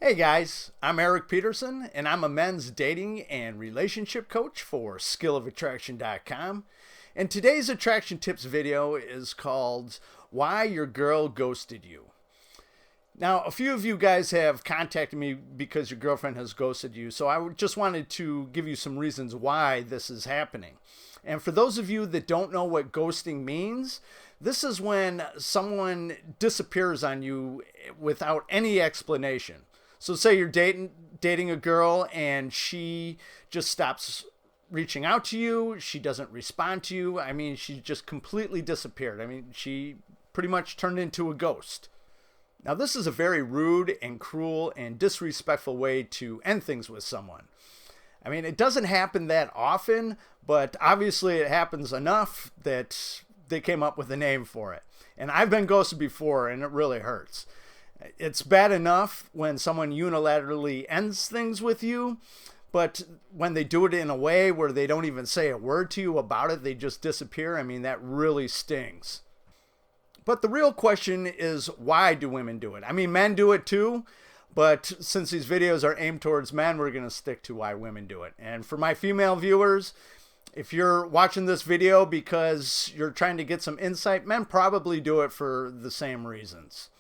Hey guys, I'm Erik Peterson and I'm a men's dating and relationship coach for skillofattraction.com. And today's attraction tips video is called Why Your Girl Ghosted You. Now, a few of you guys have contacted me because your girlfriend has ghosted you, so I just wanted to give you some reasons why this is happening. And for those of you that don't know what ghosting means, this is when someone disappears on you without any explanation. So say you're dating a girl and she just stops reaching out to you. She doesn't respond to you. I mean, she just completely disappeared. I mean, she pretty much turned into a ghost. Now, this is a very rude and cruel and disrespectful way to end things with someone. I mean, it doesn't happen that often, but obviously it happens enough that they came up with a name for it. And I've been ghosted before, and it really hurts. It's bad enough when someone unilaterally ends things with you, but when they do it in a way where they don't even say a word to you about it, they just disappear. I mean, that really stings. But the real question is, why do women do it? I mean, men do it too, but since these videos are aimed towards men, we're going to stick to why women do it. And for my female viewers, if you're watching this video because you're trying to get some insight, men probably do it for the same reasons.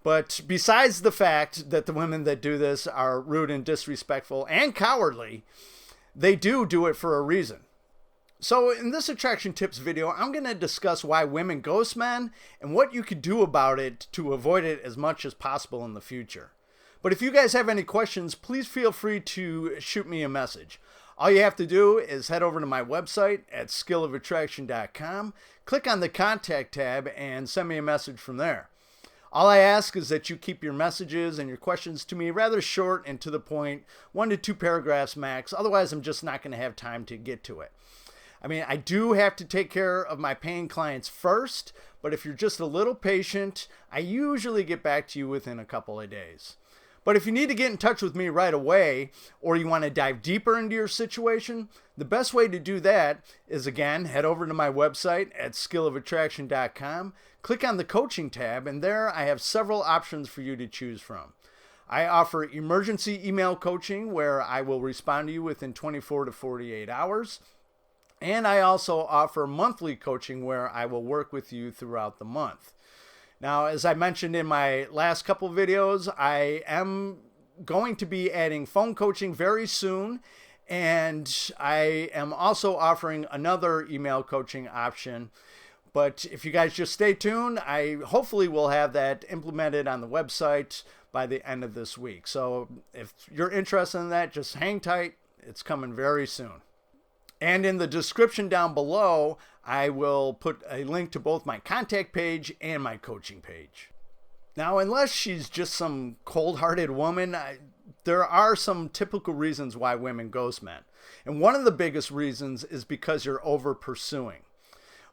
But besides the fact that the women that do this are rude and disrespectful and cowardly, they do it for a reason. So in this attraction tips video, I'm going to discuss why women ghost men and what you could do about it to avoid it as much as possible in the future. But if you guys have any questions, please feel free to shoot me a message. All you have to do is head over to my website at skillofattraction.com, click on the contact tab and send me a message from there. All I ask is that you keep your messages and your questions to me rather short and to the point, 1 to 2 paragraphs max. Otherwise, I'm just not going to have time to get to it. I mean, I do have to take care of my paying clients first, but if you're just a little patient, I usually get back to you within a couple of days. But if you need to get in touch with me right away, or you want to dive deeper into your situation, the best way to do that is, again, head over to my website at skillofattraction.com, click on the coaching tab, and there I have several options for you to choose from. I offer emergency email coaching where I will respond to you within 24 to 48 hours. And I also offer monthly coaching where I will work with you throughout the month. Now, as I mentioned in my last couple videos, I am going to be adding phone coaching very soon. And I am also offering another email coaching option. But if you guys just stay tuned, I hopefully will have that implemented on the website by the end of this week. So if you're interested in that, just hang tight. It's coming very soon. And in the description down below, I will put a link to both my contact page and my coaching page. Now, unless she's just some cold-hearted woman, there are some typical reasons why women ghost men. And one of the biggest reasons is because you're over-pursuing.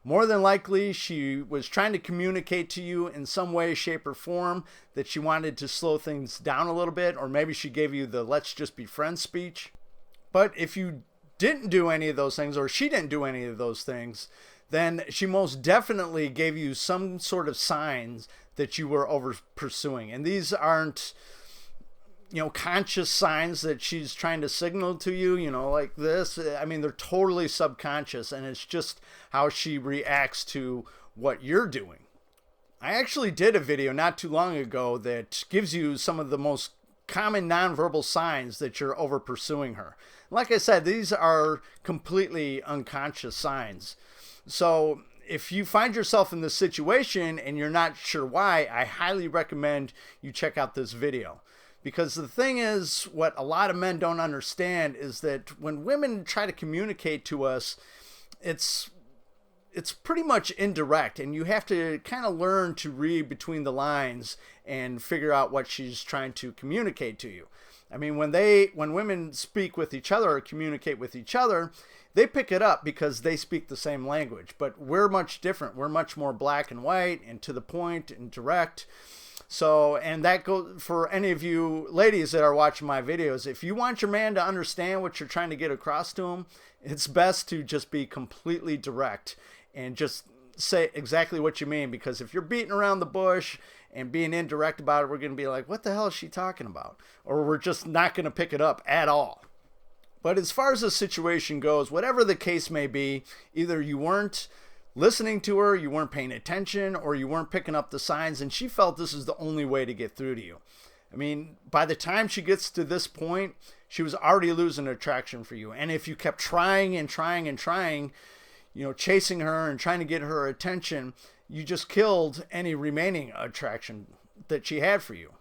More than likely, she was trying to communicate to you in some way, shape, or form that she wanted to slow things down a little bit, or maybe she gave you the let's just be friends speech. But if you didn't do any of those things, or she didn't do any of those things, then she most definitely gave you some sort of signs that you were over pursuing. And these aren't, conscious signs that she's trying to signal to you, like this. I mean, they're totally subconscious, and it's just how she reacts to what you're doing. I actually did a video not too long ago that gives you some of the most common nonverbal signs that you're over pursuing her. Like I said, these are completely unconscious signs. So if you find yourself in this situation and you're not sure why, I highly recommend you check out this video. Because the thing is, what a lot of men don't understand is that when women try to communicate to us, it's pretty much indirect, and you have to kind of learn to read between the lines and figure out what she's trying to communicate to you. I mean, when women speak with each other or communicate with each other, they pick it up because they speak the same language. But we're much different. We're much more black and white and to the point and direct. So, and that goes for any of you ladies that are watching my videos. If you want your man to understand what you're trying to get across to him, it's best to just be completely direct and just say exactly what you mean, because if you're beating around the bush and being indirect about it, we're going to be like, what the hell is she talking about? Or we're just not going to pick it up at all. But as far as the situation goes, whatever the case may be, either you weren't listening to her, you weren't paying attention, or you weren't picking up the signs, and she felt this is the only way to get through to you. I mean, by the time she gets to this point, she was already losing attraction for you. And if you kept trying and trying and trying, chasing her and trying to get her attention, you just killed any remaining attraction that she had for you.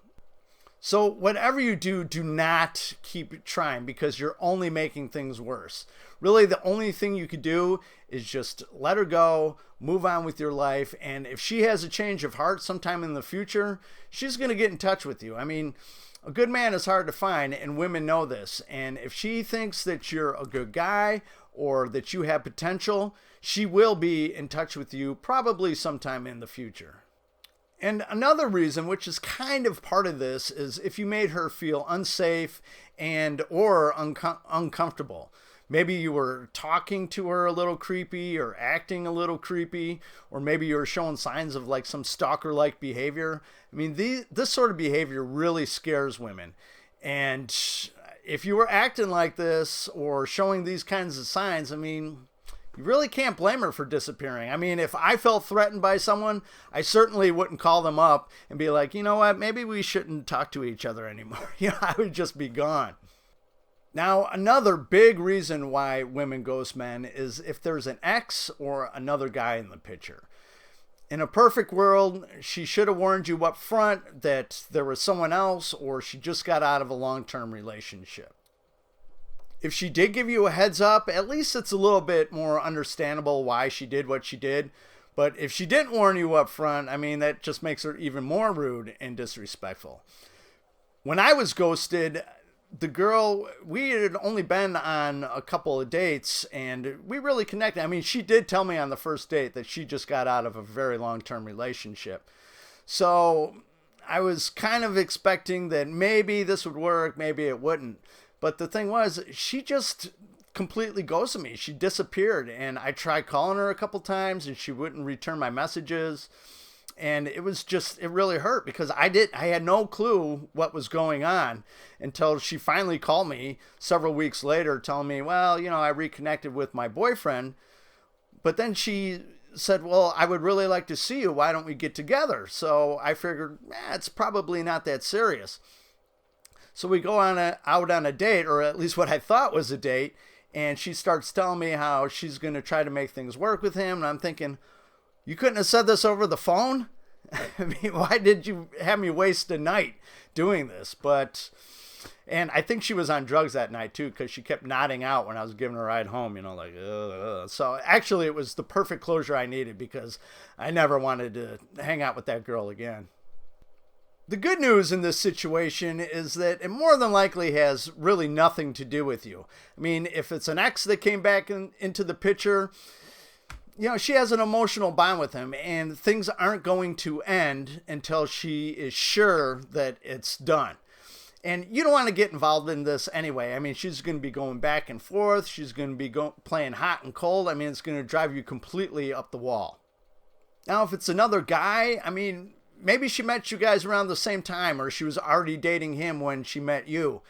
So whatever you do, do not keep trying, because you're only making things worse. Really, the only thing you could do is just let her go, move on with your life. And if she has a change of heart sometime in the future, she's going to get in touch with you. I mean, a good man is hard to find, and women know this. And if she thinks that you're a good guy or that you have potential, she will be in touch with you probably sometime in the future. And another reason, which is kind of part of this, is if you made her feel unsafe and or uncomfortable. Maybe you were talking to her a little creepy or acting a little creepy, or maybe you were showing signs of like some stalker-like behavior. I mean, this sort of behavior really scares women. And if you were acting like this or showing these kinds of signs, I mean, you really can't blame her for disappearing. I mean, if I felt threatened by someone, I certainly wouldn't call them up and be like, you know what, maybe we shouldn't talk to each other anymore. I would just be gone. Now, another big reason why women ghost men is if there's an ex or another guy in the picture. In a perfect world, she should have warned you up front that there was someone else, or she just got out of a long-term relationship. If she did give you a heads up, at least it's a little bit more understandable why she did what she did. But if she didn't warn you up front, I mean, that just makes her even more rude and disrespectful. When I was ghosted, the girl, we had only been on a couple of dates and we really connected. I mean, she did tell me on the first date that she just got out of a very long-term relationship. So I was kind of expecting that maybe this would work, maybe it wouldn't. But the thing was, she just completely ghosted me. She disappeared, and I tried calling her a couple times and she wouldn't return my messages. And it really hurt, because I had no clue what was going on until she finally called me several weeks later telling me, well, I reconnected with my boyfriend. But then she said, well, I would really like to see you. Why don't we get together? So I figured, it's probably not that serious. So we go out on a date, or at least what I thought was a date. And she starts telling me how she's going to try to make things work with him. And I'm thinking, you couldn't have said this over the phone? I mean, why did you have me waste a night doing this? And I think she was on drugs that night too, because she kept nodding out when I was giving her a ride home, like, ugh. So actually it was the perfect closure I needed, because I never wanted to hang out with that girl again. The good news in this situation is that it more than likely has really nothing to do with you. I mean, if it's an ex that came back into the picture, she has an emotional bond with him, and things aren't going to end until she is sure that it's done. And you don't want to get involved in this anyway. I mean, she's going to be going back and forth. She's going to be playing hot and cold. I mean, it's going to drive you completely up the wall. Now, if it's another guy, I mean, maybe she met you guys around the same time, or she was already dating him when she met you.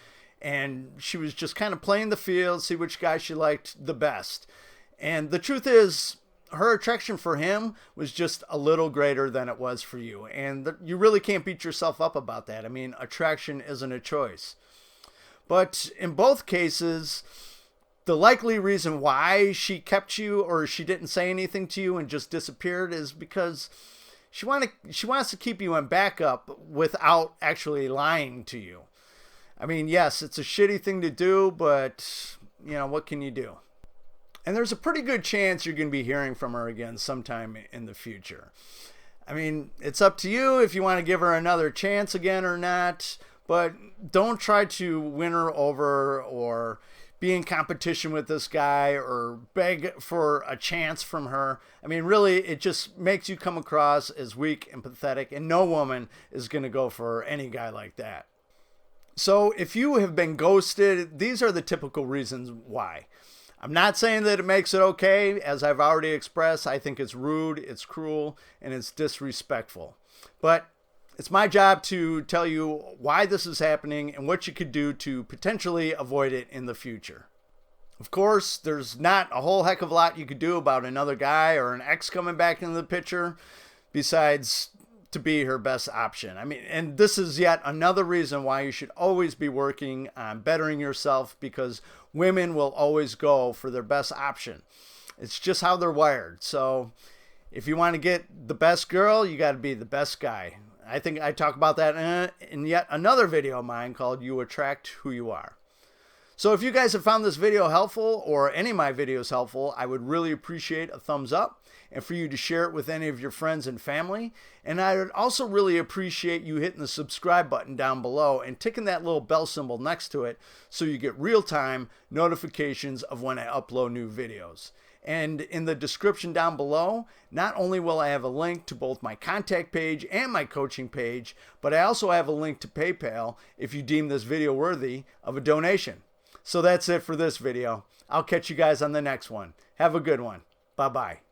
And she was just kind of playing the field, see which guy she liked the best. And the truth is, her attraction for him was just a little greater than it was for you. And you really can't beat yourself up about that. I mean, attraction isn't a choice. But in both cases, the likely reason why she kept you, or she didn't say anything to you and just disappeared, is because she wants to keep you on backup without actually lying to you. I mean, yes, it's a shitty thing to do, but, what can you do? And there's a pretty good chance you're going to be hearing from her again sometime in the future. I mean, it's up to you if you want to give her another chance again or not, but don't try to win her over or be in competition with this guy or beg for a chance from her. I mean, really, it just makes you come across as weak and pathetic, and no woman is going to go for any guy like that. So if you have been ghosted, these are the typical reasons why. I'm not saying that it makes it okay. As I've already expressed, I think it's rude, it's cruel, and it's disrespectful. But it's my job to tell you why this is happening and what you could do to potentially avoid it in the future. Of course, there's not a whole heck of a lot you could do about another guy or an ex coming back into the picture besides to be her best option. I mean, and this is yet another reason why you should always be working on bettering yourself, because women will always go for their best option. It's just how they're wired. So if you want to get the best girl, you got to be the best guy. I think I talk about that in yet another video of mine called You Attract Who You Are. So if you guys have found this video helpful, or any of my videos helpful, I would really appreciate a thumbs up, and for you to share it with any of your friends and family. And I would also really appreciate you hitting the subscribe button down below and ticking that little bell symbol next to it so you get real-time notifications of when I upload new videos. And in the description down below, not only will I have a link to both my contact page and my coaching page, but I also have a link to PayPal if you deem this video worthy of a donation. So that's it for this video. I'll catch you guys on the next one. Have a good one. Bye-bye.